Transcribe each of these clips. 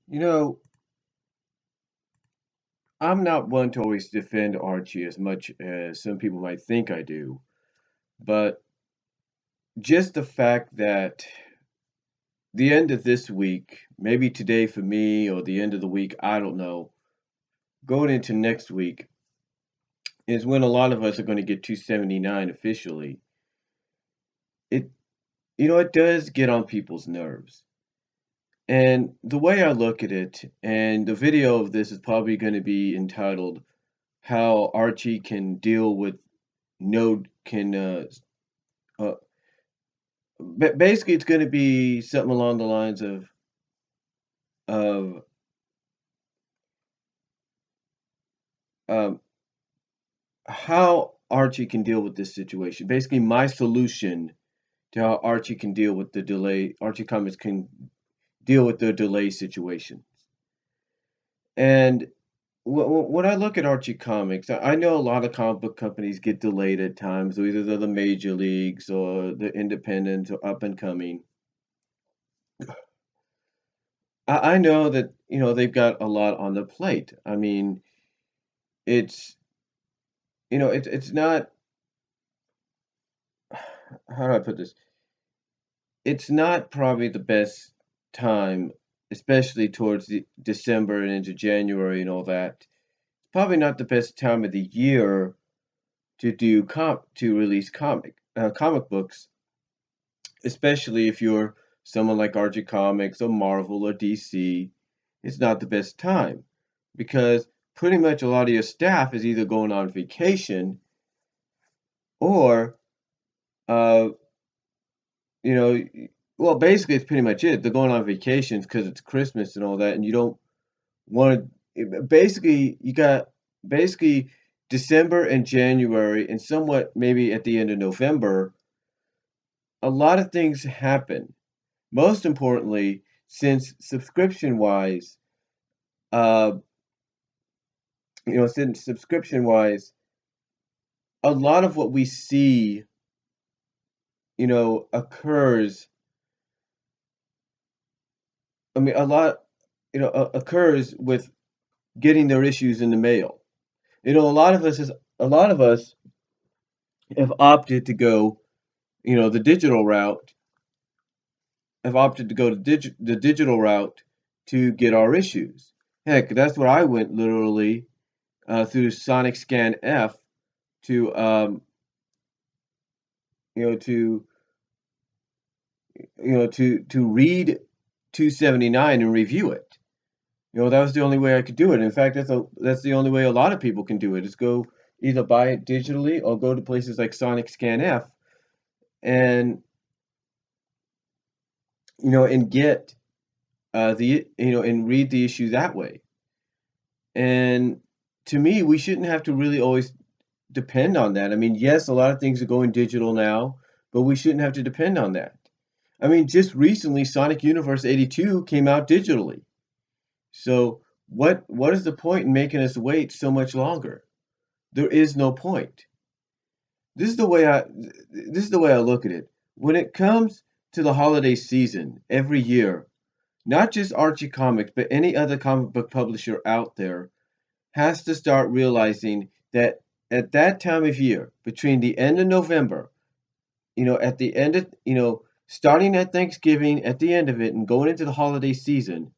You know, I'm not one to always defend Archie as much as some people might think I do, but just the fact that the end of this week, maybe today for me or the end of the week, I don't know, going into next week is when a lot of us are going to get 279 officially. It it does get on people's nerves. And the way I look at it, and the video of this is probably going to be entitled "How Archie Can Deal with No Can uh, Basically, it's going to be something along the lines of um, how Archie can deal with this situation. Basically, my solution to how Archie can deal with the delay. Archie Comics can deal with the delay situation. And when I look at Archie Comics, I know a lot of comic book companies get delayed at times. Either they're the major leagues or the independents or up and coming. I know that they've got a lot on the plate. I mean, it's it's not, how do I put this? It's not probably the best time, especially towards the December and into January and all that. Probably not the best time of the year to release comic books, especially if you're someone like Archie Comics or Marvel or DC. It's not the best time because pretty much a lot of your staff is either going on vacation or uh, you know, well, basically, it's pretty much it. They're going on vacations because it's Christmas and all that, and you don't want to. Basically, you got basically December and January, and somewhat maybe at the end of November. A lot of things happen. Most importantly, since subscription-wise, uh, since subscription-wise, a lot of what we see, occurs. I mean, a lot, occurs with getting their issues in the mail. A lot of us have opted to go, the digital route, have opted to go to the digital route to get our issues. Heck, that's what I went literally through Sonic Scan F to you know to to read 279 and review it. That was the only way I could do it. In fact, that's the only way a lot of people can do it is go either buy it digitally or go to places like Sonic Scan F and and get the and read the issue that way. And to me, we shouldn't have to really always depend on that. I mean, yes, a lot of things are going digital now, but we shouldn't have to depend on that. I mean, just recently, Sonic Universe 82 came out digitally. So what is the point in making us wait so much longer? There is no point. This is the way I this is the way I look at it. When it comes to the holiday season every year, not just Archie Comics, but any other comic book publisher out there has to start realizing that at that time of year, between the end of November, at the end of, starting at Thanksgiving, at the end of it, and going into the holiday season,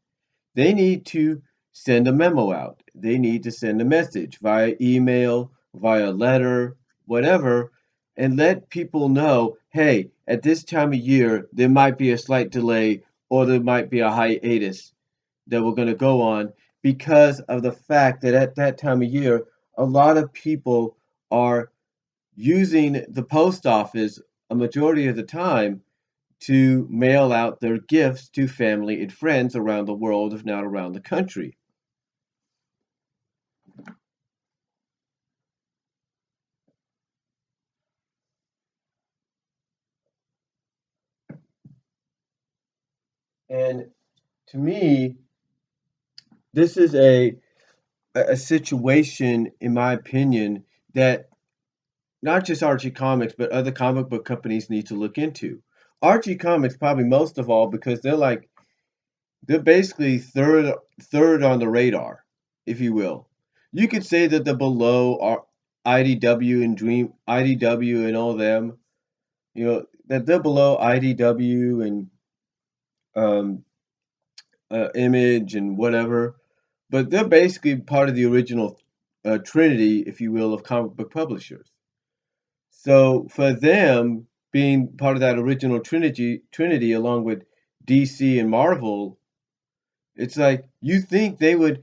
they need to send a memo out. They need to send a message via email, via letter, whatever, and let people know, hey, at this time of year, there might be a slight delay or there might be a hiatus that we're going to go on because of the fact that at that time of year, a lot of people are using the post office a majority of the time to mail out their gifts to family and friends around the world, if not around the country. And to me, this is a situation, in my opinion, that not just Archie Comics, but other comic book companies need to look into. Archie Comics, probably most of all, because they're like They're basically third on the radar, if you will. You could say that the below are IDW and Dream IDW and all them, that they're below IDW and um, Image and whatever, but they're basically part of the original trinity, if you will, of comic book publishers. So for them being part of that original trinity along with DC and Marvel, it's like you think they would,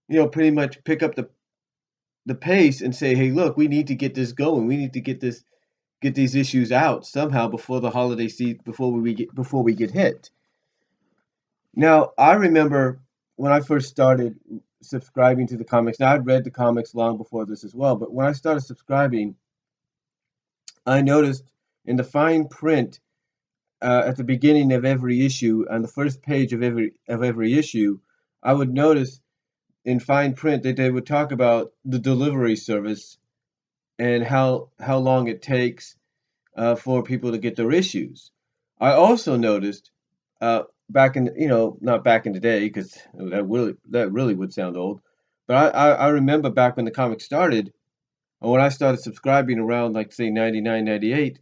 pretty much pick up the pace and say, "Hey, look, we need to get this going. We need to get these issues out somehow before the holiday season, before we get hit." Now, I remember when I first started subscribing to the comics. Now, I'd read the comics long before this as well, but when I started subscribing, I noticed in the fine print at the beginning of every issue, on the first page of every issue, I would notice in fine print that they would talk about the delivery service and how long it takes for people to get their issues. I also noticed back in not back in the day because that really would sound old, but I remember back when the comic started and when I started subscribing around like say 99, 98,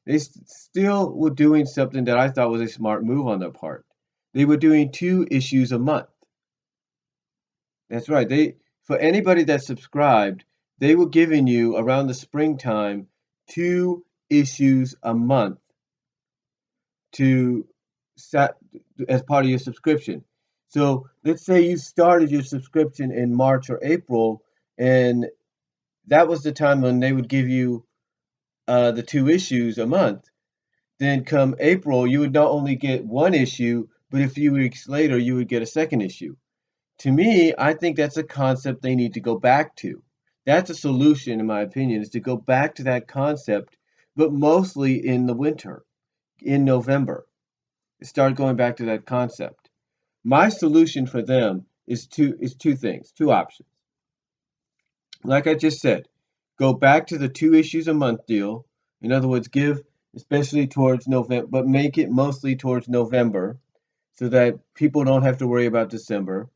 they still were doing something that I thought was a smart move on their part. They were doing 2 issues a month. That's right. For anybody that subscribed, they were giving you around the springtime 2 issues a month to set as part of your subscription. So let's say you started your subscription in March or April, and that was the time when they would give you the 2 issues a month. Then come April, you would not only get 1 issue, but a few weeks later, you would get a second issue. To me, I think that's a concept they need to go back to. That's a solution, in my opinion, is to go back to that concept, but mostly in the winter, in November. Start going back to that concept. My solution for them is two things, two options. Like I just said, go back to the 2 issues a month deal. In other words, give especially towards November, but make it mostly towards November so that people don't have to worry about December.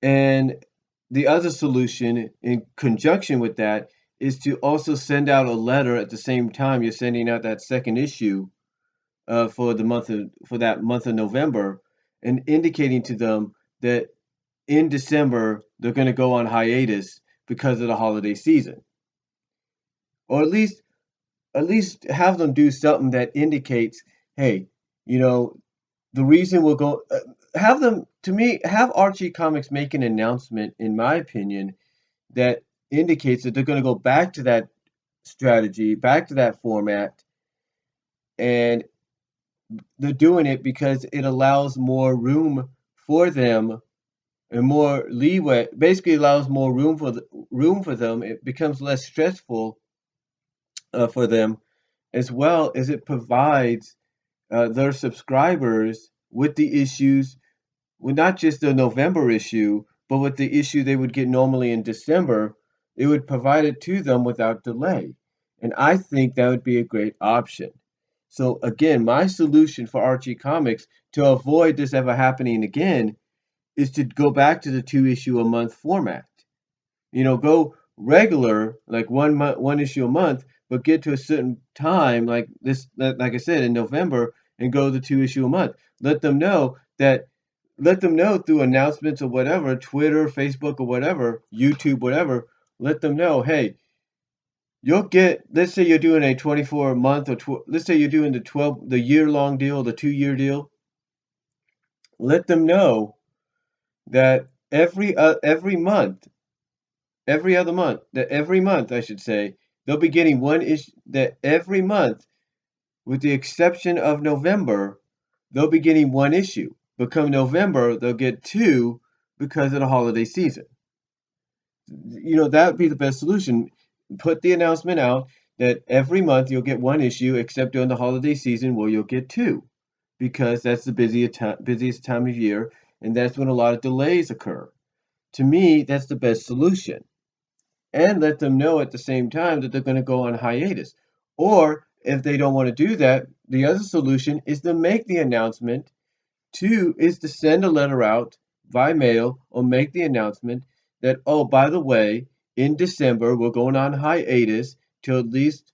And the other solution, in conjunction with that, is to also send out a letter at the same time you're sending out that second issue for that month of November, and indicating to them that in December they're going to go on hiatus because of the holiday season, or at least have them do something that indicates, hey, you know, the reason we'll go. Have them, to me, have Archie Comics make an announcement, in my opinion, that indicates that they're going to go back to that strategy, back to that format, and they're doing it because it allows more room for them and more leeway. Basically, allows more room for them. It becomes less stressful for them, as well as it provides their subscribers with the issues, with not just the November issue, but with the issue they would get normally in December. It would provide it to them without delay. And I think that would be a great option. So again, my solution for Archie Comics to avoid this ever happening again is to go back to the 2 issue a month format. Go regular, like one issue a month, but get to a certain time, like I said, in November, and go the 2 issue a month. Let them know that, let them know through announcements or whatever, Twitter, Facebook, or whatever, YouTube, whatever. Let them know, hey, you'll get. Let's say you're doing a 24 month, or let's say you're doing the year long deal, the 2 year deal. Let them know that every month, every other month, that every month, I should say, they'll be getting one issue, that every month, with the exception of November, they'll be getting 1 issue. But come November, they'll get 2 because of the holiday season. That would be the best solution. Put the announcement out that every month you'll get 1 issue, except during the holiday season where you'll get 2, because that's the busiest time of year, and that's when a lot of delays occur. To me, that's the best solution. And let them know at the same time that they're going to go on hiatus. Or if they don't want to do that, the other solution is to make the announcement Two is to send a letter out by mail or make the announcement that, oh, by the way, in December, we're going on hiatus till at least,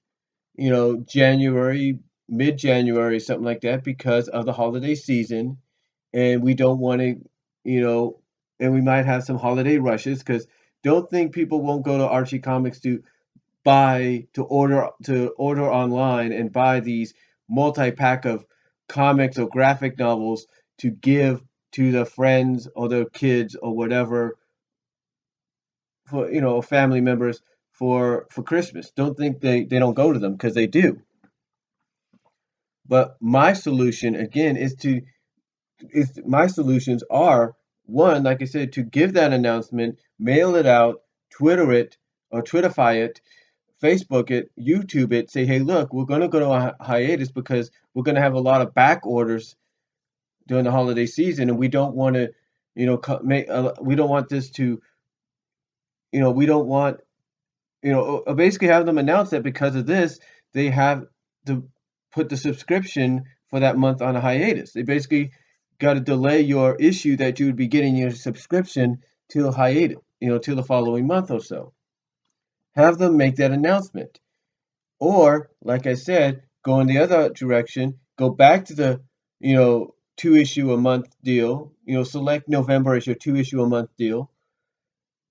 January, mid-January, something like that, because of the holiday season. And we don't want to, you know, and we might have some holiday rushes because don't think people won't go to Archie Comics to order online and buy these multi-pack of comics or graphic novels to give to their friends or their kids or whatever, for family members, for Christmas. Don't think they don't go to them, because they do. But my solution again is my solutions are: one, like I said, to give that announcement, mail it out, Twitter it or Twitterfy it, Facebook it, YouTube it, say, hey, look, we're going to go to a hiatus because we're going to have a lot of back orders during the holiday season, and we don't want to, we don't want this to, we don't want, basically have them announce that because of this, they have to put the subscription for that month on a hiatus. They basically got to delay your issue that you would be getting your subscription till hiatus, till the following month or so. Have them make that announcement. Or, like I said, go in the other direction, go back to the, two issue a month deal, select November as your two issue a month deal.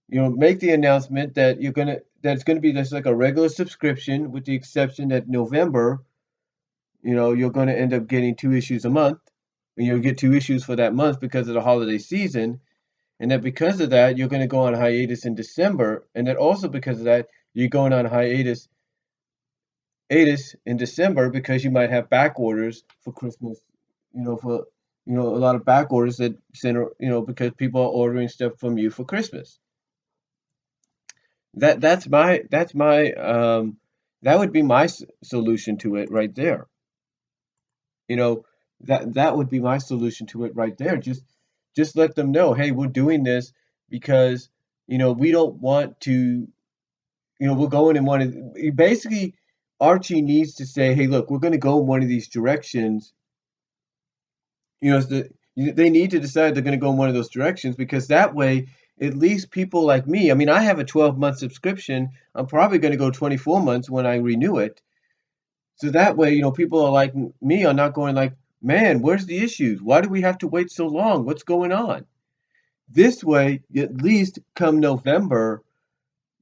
Make the announcement that that's gonna be just like a regular subscription, with the exception that November, you're gonna end up getting two issues a month, and you'll get two issues for that month because of the holiday season, and that because of that, you're gonna go on hiatus in December, and that also because of that, you're going on hiatus in December because you might have back orders for Christmas, for a lot of back orders that center, because people are ordering stuff from you for Christmas. That would be my solution to it right there. You know, that would be my solution to it right there. Just let them know, hey, we're doing this because we don't want to. We're going in one of basically. Archie needs to say, hey, look, we're going to go in one of these directions. They need to decide they're going to go in one of those directions, because that way, at least people like me. I mean, I have a 12-month subscription. I'm probably going to go 24 months when I renew it. So that way, people are like me are not going like, man, where's the issues? Why do we have to wait so long? What's going on? This way, at least come November,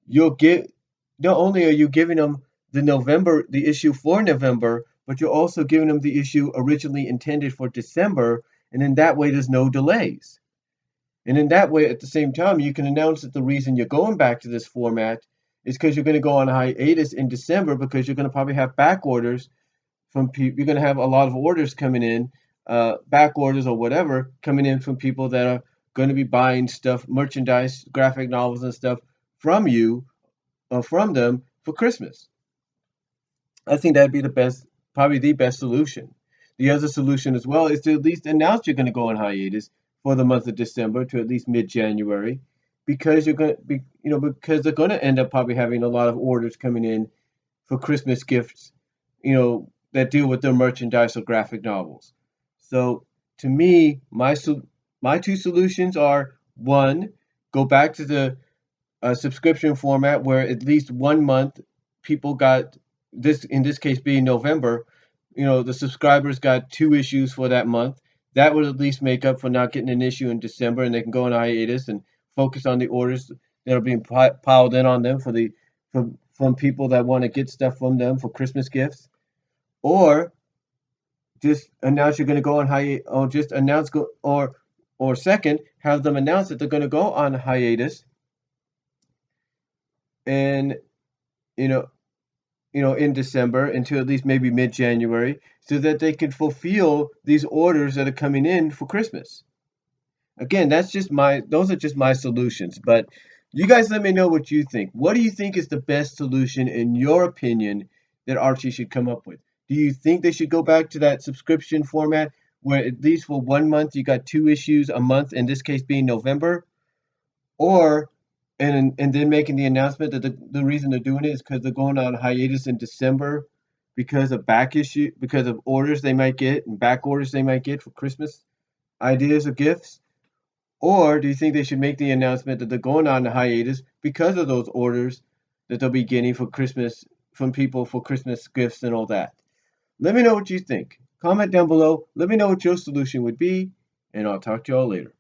you'll get not only are you giving them the issue for November, but you're also giving them the issue originally intended for December, and in that way, there's no delays. And in that way, at the same time, you can announce that the reason you're going back to this format is because you're going to go on hiatus in December, because you're going to probably have back orders from people. You're going to have a lot of orders coming in, back orders or whatever, coming in from people that are going to be buying stuff, merchandise, graphic novels and stuff from you or from them for Christmas. I think that'd be probably the best solution. The other solution as well is to at least announce you're going to go on hiatus for the month of December to at least mid-January, because you're going to be, because they're going to end up probably having a lot of orders coming in for Christmas gifts, that deal with their merchandise or graphic novels. So to me, my two solutions are: one, go back to the subscription format where at least one month people got this, in this case being November, the subscribers got two issues for that month. That would at least make up for not getting an issue in December, and they can go on hiatus and focus on the orders that are being piled in on them from people that want to get stuff from them for Christmas gifts. Or just announce you're going to go on hiatus, or just announce go or second, have them announce that they're going to go on hiatus, and you know in December until at least maybe mid-January, so that they can fulfill these orders that are coming in for Christmas. Again, those are just my solutions, but you guys let me know what you think. What do you think is the best solution in your opinion that Archie should come up with? Do you think they should go back to that subscription format where at least for one month you got two issues a month, in this case being November? Or and then making the announcement that the reason they're doing it is because they're going on hiatus in December because of orders they might get and back orders they might get for Christmas ideas of gifts? Or do you think they should make the announcement that they're going on a hiatus because of those orders that they'll be getting for Christmas from people for Christmas gifts and all that? Let me know what you think. Comment down below. Let me know what your solution would be, and I'll talk to y'all later.